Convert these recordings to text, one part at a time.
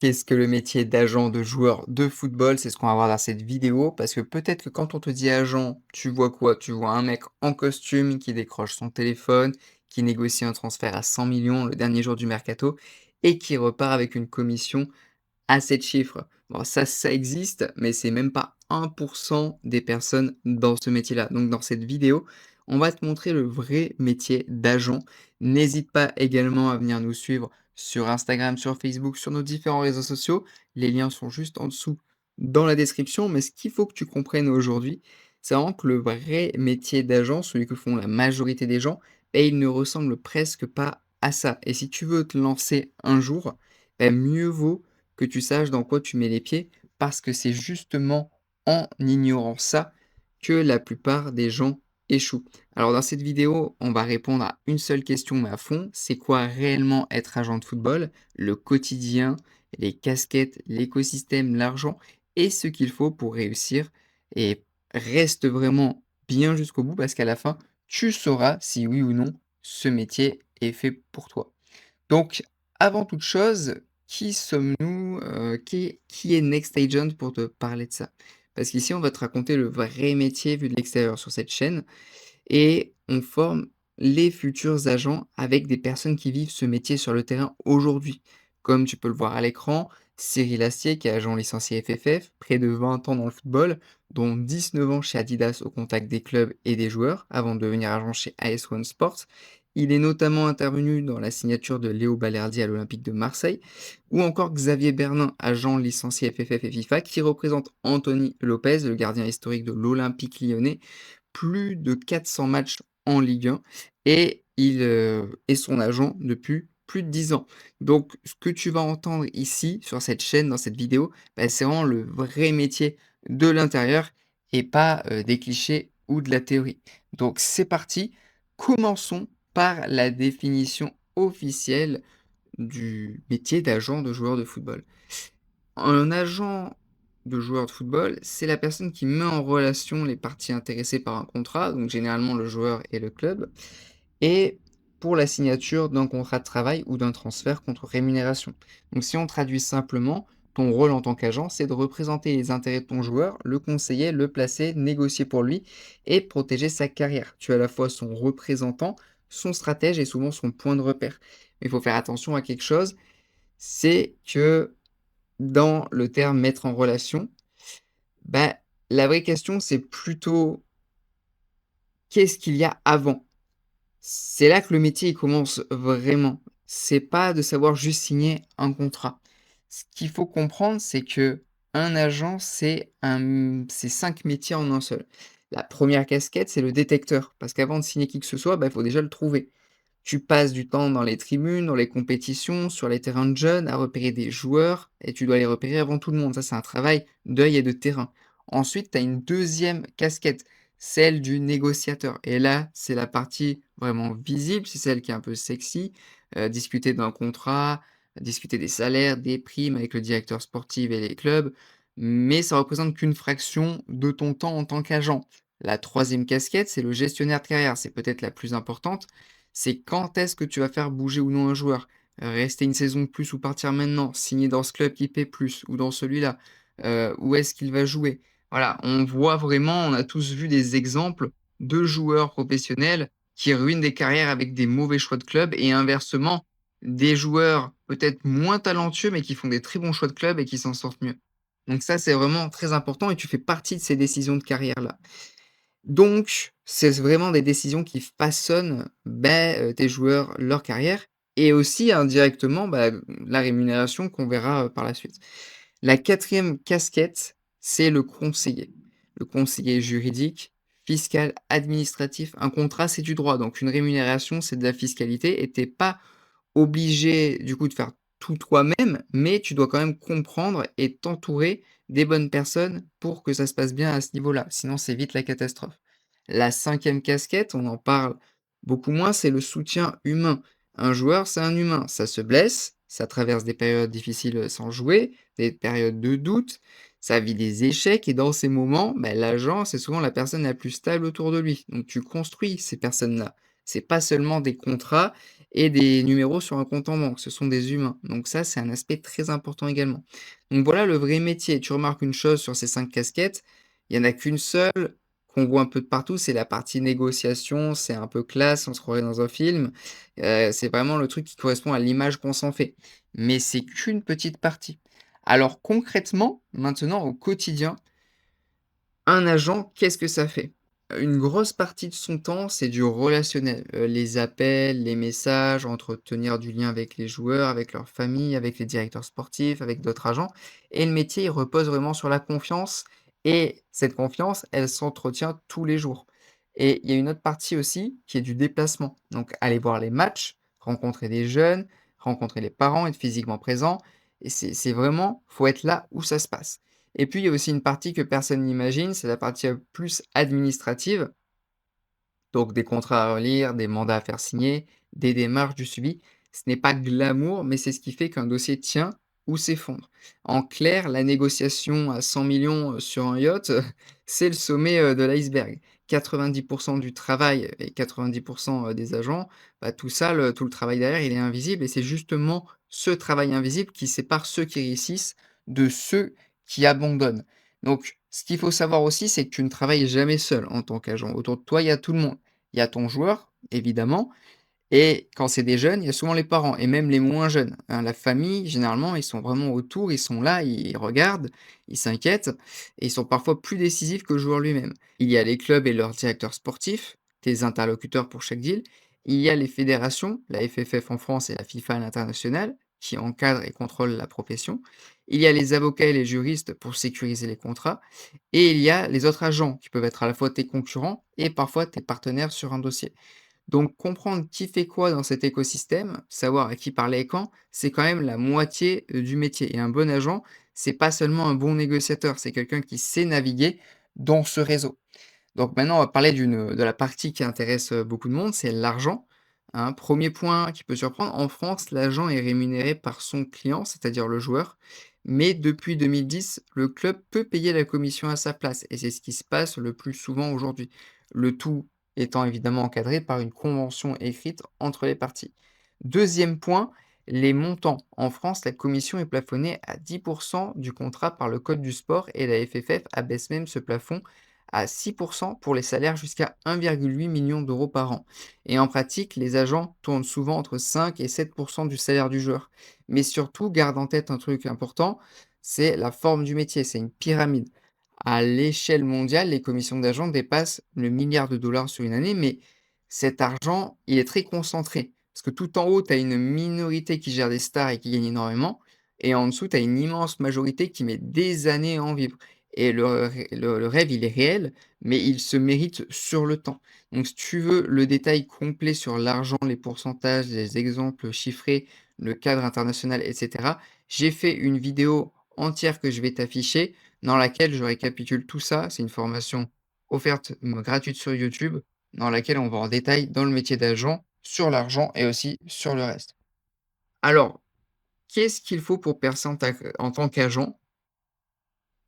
Qu'est-ce que le métier d'agent de joueur de football? C'est ce qu'on va voir dans cette vidéo parce que peut-être que quand on te dit agent, tu vois quoi? Tu vois un mec en costume qui décroche son téléphone, qui négocie un transfert à 100 millions le dernier jour du mercato et qui repart avec une commission à 7 chiffres. Bon ça existe, mais c'est même pas 1% des personnes dans ce métier-là. Donc dans cette vidéo, on va te montrer le vrai métier d'agent. N'hésite pas également à venir nous suivre sur Instagram, sur Facebook, sur nos différents réseaux sociaux. Les liens sont juste en dessous dans la description. Mais ce qu'il faut que tu comprennes aujourd'hui, c'est vraiment que le vrai métier d'agent, celui que font la majorité des gens, il ne ressemble presque pas à ça. Et si tu veux te lancer un jour, mieux vaut que tu saches dans quoi tu mets les pieds, parce que c'est justement en ignorant ça que la plupart des gens échouent. Alors dans cette vidéo, on va répondre à une seule question, mais à fond, c'est quoi réellement être agent de football, le quotidien, les casquettes, l'écosystème, l'argent et ce qu'il faut pour réussir. Et reste vraiment bien jusqu'au bout parce qu'à la fin, tu sauras si oui ou non ce métier est fait pour toi. Donc, avant toute chose, qui sommes-nous? Qui est Next Agent pour te parler de ça? Parce qu'ici, on va te raconter le vrai métier vu de l'extérieur sur cette chaîne et on forme les futurs agents avec des personnes qui vivent ce métier sur le terrain aujourd'hui. Comme tu peux le voir à l'écran, Cyril Astier, qui est agent licencié FFF, près de 20 ans dans le football, dont 19 ans chez Adidas au contact des clubs et des joueurs, avant de devenir agent chez AS1 Sports. Il est notamment intervenu dans la signature de Léo Balerdi à l'Olympique de Marseille, ou encore Xavier Bernin, agent licencié FFF et FIFA, qui représente Anthony Lopez, le gardien historique de l'Olympique lyonnais, plus de 400 matchs en Ligue 1 et il, est son agent depuis plus de 10 ans. Donc ce que tu vas entendre ici, sur cette chaîne, dans cette vidéo, c'est vraiment le vrai métier de l'intérieur et pas, des clichés ou de la théorie. Donc c'est parti, commençons par la définition officielle du métier d'agent de joueur de football. Un agent de joueur de football, c'est la personne qui met en relation les parties intéressées par un contrat, donc généralement le joueur et le club, et pour la signature d'un contrat de travail ou d'un transfert contre rémunération. Donc si on traduit simplement, ton rôle en tant qu'agent, c'est de représenter les intérêts de ton joueur, le conseiller, le placer, négocier pour lui et protéger sa carrière. Tu es à la fois son représentant, son stratège et souvent son point de repère. Mais il faut faire attention à quelque chose, c'est que dans le terme «mettre en relation», bah, la vraie question, c'est plutôt qu'est-ce qu'il y a avant? C'est là que le métier, il commence vraiment. C'est pas de savoir juste signer un contrat. Ce qu'il faut comprendre, c'est que un agent, c'est 5 métiers en un seul. La première casquette, c'est le détecteur, parce qu'avant de signer qui que ce soit, il faut déjà le trouver. Tu passes du temps dans les tribunes, dans les compétitions, sur les terrains de jeunes, à repérer des joueurs et tu dois les repérer avant tout le monde. Ça, c'est un travail d'œil et de terrain. Ensuite, tu as une deuxième casquette, celle du négociateur et là, c'est la partie vraiment visible, c'est celle qui est un peu sexy, discuter d'un contrat, discuter des salaires, des primes avec le directeur sportif et les clubs, mais ça représente qu'une fraction de ton temps en tant qu'agent. La troisième casquette, c'est le gestionnaire de carrière, c'est peut-être la plus importante, c'est quand est-ce que tu vas faire bouger ou non un joueur? Rester une saison de plus ou partir maintenant? Signer dans ce club qui paie plus ou dans celui-là? Où est-ce qu'il va jouer? Voilà, on voit vraiment, on a tous vu des exemples de joueurs professionnels qui ruinent des carrières avec des mauvais choix de club et inversement, des joueurs peut-être moins talentueux, mais qui font des très bons choix de club et qui s'en sortent mieux. Donc ça, c'est vraiment très important et tu fais partie de ces décisions de carrière-là. Donc, c'est vraiment des décisions qui façonnent, tes joueurs, leur carrière et aussi indirectement, la rémunération qu'on verra, par la suite. La quatrième casquette, c'est le conseiller. Le conseiller juridique, fiscal, administratif. Un contrat, c'est du droit, donc une rémunération, c'est de la fiscalité et tu pas obligé du coup de faire tout toi-même, mais tu dois quand même comprendre et t'entourer des bonnes personnes pour que ça se passe bien à ce niveau-là, sinon c'est vite la catastrophe. La cinquième casquette, on en parle beaucoup moins, c'est le soutien humain. Un joueur, c'est un humain, ça se blesse, ça traverse des périodes difficiles, sans jouer, des périodes de doute, ça vit des échecs et dans ces moments, l'agent, c'est souvent la personne la plus stable autour de lui. Donc tu construis ces personnes-là. C'est pas seulement des contrats et des numéros sur un compte en banque. Ce sont des humains. Donc ça, c'est un aspect très important également. Donc voilà le vrai métier. Tu remarques une chose sur ces 5 casquettes, il y en a qu'une seule qu'on voit un peu de partout, c'est la partie négociation, c'est un peu classe, on se croirait dans un film. C'est vraiment le truc qui correspond à l'image qu'on s'en fait. Mais c'est qu'une petite partie. Alors concrètement, maintenant au quotidien, un agent, qu'est-ce que ça fait? Une grosse partie de son temps, c'est du relationnel, les appels, les messages, entretenir du lien avec les joueurs, avec leurs familles, avec les directeurs sportifs, avec d'autres agents et le métier, il repose vraiment sur la confiance et cette confiance, elle s'entretient tous les jours et il y a une autre partie aussi qui est du déplacement. Donc aller voir les matchs, rencontrer des jeunes, rencontrer les parents, être physiquement présent et c'est vraiment faut être là où ça se passe. Et puis, il y a aussi une partie que personne n'imagine, c'est la partie, plus administrative, donc des contrats à relire, des mandats à faire signer, des démarches, du suivi. Ce n'est pas glamour, mais c'est ce qui fait qu'un dossier tient ou s'effondre. En clair, la négociation à 100 millions sur un yacht, c'est le sommet, de l'iceberg. 90 du travail et 90 des agents, bah, tout ça, tout le travail derrière, il est invisible et c'est justement ce travail invisible qui sépare ceux qui réussissent de ceux qui abandonnent. Donc ce qu'il faut savoir aussi, c'est que tu ne travailles jamais seul en tant qu'agent. Autour de toi, il y a tout le monde. Il y a ton joueur, évidemment, et quand c'est des jeunes, il y a souvent les parents et même les moins jeunes, hein. La famille, généralement, ils sont vraiment autour, ils sont là, ils regardent, ils s'inquiètent et ils sont parfois plus décisifs que le joueur lui-même. Il y a les clubs et leurs directeurs sportifs, tes interlocuteurs pour chaque deal. Il y a les fédérations, la FFF en France et la FIFA à l'international, qui encadrent et contrôlent la profession. Il y a les avocats et les juristes pour sécuriser les contrats. Et il y a les autres agents qui peuvent être à la fois tes concurrents et parfois tes partenaires sur un dossier. Donc comprendre qui fait quoi dans cet écosystème, savoir à qui parler et quand, c'est quand même la moitié, du métier et un bon agent, c'est pas seulement un bon négociateur, c'est quelqu'un qui sait naviguer dans ce réseau. Donc maintenant, on va parler de la partie qui intéresse, beaucoup de monde, c'est l'argent, hein. 1 point qui peut surprendre, en France, l'agent est rémunéré par son client, c'est-à-dire le joueur, mais depuis 2010, le club peut payer la commission à sa place et c'est ce qui se passe le plus souvent aujourd'hui. Le tout étant évidemment encadré par une convention écrite entre les parties. 2e point, les montants. En France, la commission est plafonnée à 10 du contrat par le code du sport et la FFF abaisse même ce plafond à 6 pour les salaires jusqu'à 1,8 million d'euros par an. Et en pratique, les agents tournent souvent entre 5 et 7 du salaire du joueur. Mais surtout, garde en tête un truc important, c'est la forme du métier, c'est une pyramide. À l'échelle mondiale, les commissions d'agents dépassent le milliard de dollars sur une année, mais cet argent, il est très concentré. Parce que tout en haut, tu as une minorité qui gère des stars et qui gagne énormément, et en dessous, tu as une immense majorité qui met des années à en vivre. Et le rêve, il est réel, mais il se mérite sur le temps. Donc si tu veux le détail complet sur l'argent, les pourcentages, les exemples chiffrés, le cadre international et cetera, j'ai fait une vidéo entière que je vais t'afficher, dans laquelle je récapitule tout ça. C'est une formation offerte, gratuite sur YouTube, dans laquelle on va en détail dans le métier d'agent, sur l'argent et aussi sur le reste. Alors, qu'est-ce qu'il faut pour percer en tant qu'agent?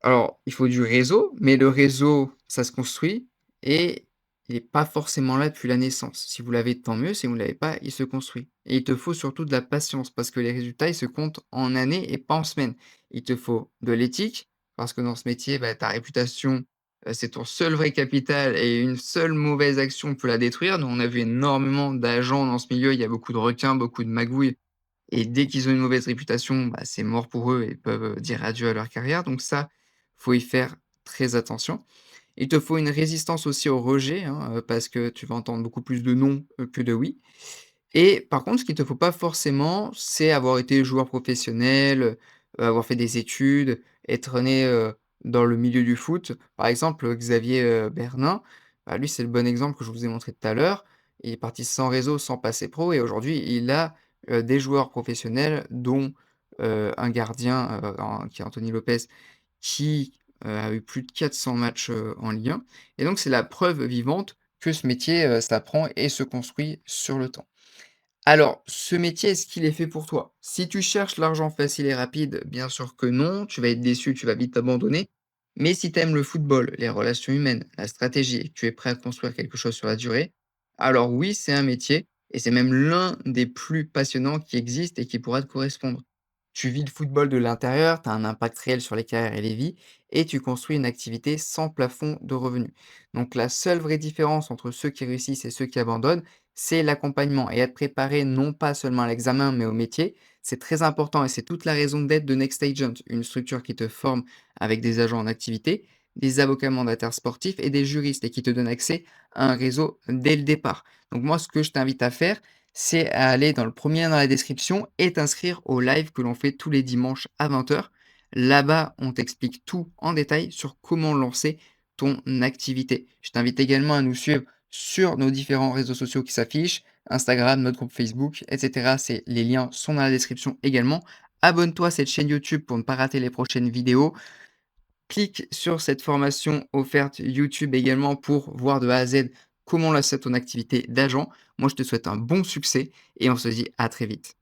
Alors, il faut du réseau, mais le réseau, ça se construit et il est pas forcément là depuis la naissance. Si vous l'avez, tant mieux, si vous ne l'avez pas, il se construit et il te faut surtout de la patience parce que les résultats, ils se comptent en années et pas en semaines. Il te faut de l'éthique parce que dans ce métier, bah, ta réputation, c'est ton seul vrai capital et une seule mauvaise action peut la détruire. Nous, on a vu énormément d'agents dans ce milieu, il y a beaucoup de requins, beaucoup de magouilles et dès qu'ils ont une mauvaise réputation, bah, c'est mort pour eux et ils peuvent, dire adieu à leur carrière. Donc ça, faut y faire très attention. Il te faut une résistance aussi au rejet, hein, parce que tu vas entendre beaucoup plus de non, que de oui. Et par contre, ce qu'il te faut pas forcément, c'est avoir été joueur professionnel, avoir fait des études, être né, dans le milieu du foot. Par exemple, Xavier, Bernin, bah, lui, c'est le bon exemple que je vous ai montré tout à l'heure. Il est parti sans réseau, sans passer pro et aujourd'hui, il a, des joueurs professionnels dont, un gardien, qui est Anthony Lopez, qui, a eu plus de 400 matchs, en Ligue 1 et donc c'est la preuve vivante que ce métier, s'apprend et se construit sur le temps. Alors, ce métier, est-ce qu'il est fait pour toi? Si tu cherches l'argent facile et rapide, bien sûr que non, tu vas être déçu, tu vas vite abandonner. Mais si tu aimes le football, les relations humaines, la stratégie et que tu es prêt à construire quelque chose sur la durée, alors oui, c'est un métier, et c'est même l'un des plus passionnants qui existent et qui pourra te correspondre. Tu vis le football de l'intérieur, tu as un impact réel sur les carrières et les vies, et tu construis une activité sans plafond de revenus. Donc la seule vraie différence entre ceux qui réussissent et ceux qui abandonnent, c'est l'accompagnement et être préparé non pas seulement à l'examen, mais au métier. C'est très important et c'est toute la raison d'être de Next Agent, une structure qui te forme avec des agents en activité, des avocats mandataires sportifs et des juristes et qui te donne accès à un réseau dès le départ. Donc moi, ce que je t'invite à faire, c'est à aller dans le premier lien dans la description et t'inscrire au live que l'on fait tous les dimanches à 20 h. Là-bas, on t'explique tout en détail sur comment lancer ton activité. Je t'invite également à nous suivre sur nos différents réseaux sociaux qui s'affichent, Instagram, notre groupe Facebook, etc. Les liens sont dans la description également. Abonne-toi à cette chaîne YouTube pour ne pas rater les prochaines vidéos. Clique sur cette formation offerte YouTube également pour voir de A à Z comment lancer ton activité d'agent. Moi, je te souhaite un bon succès et on se dit à très vite.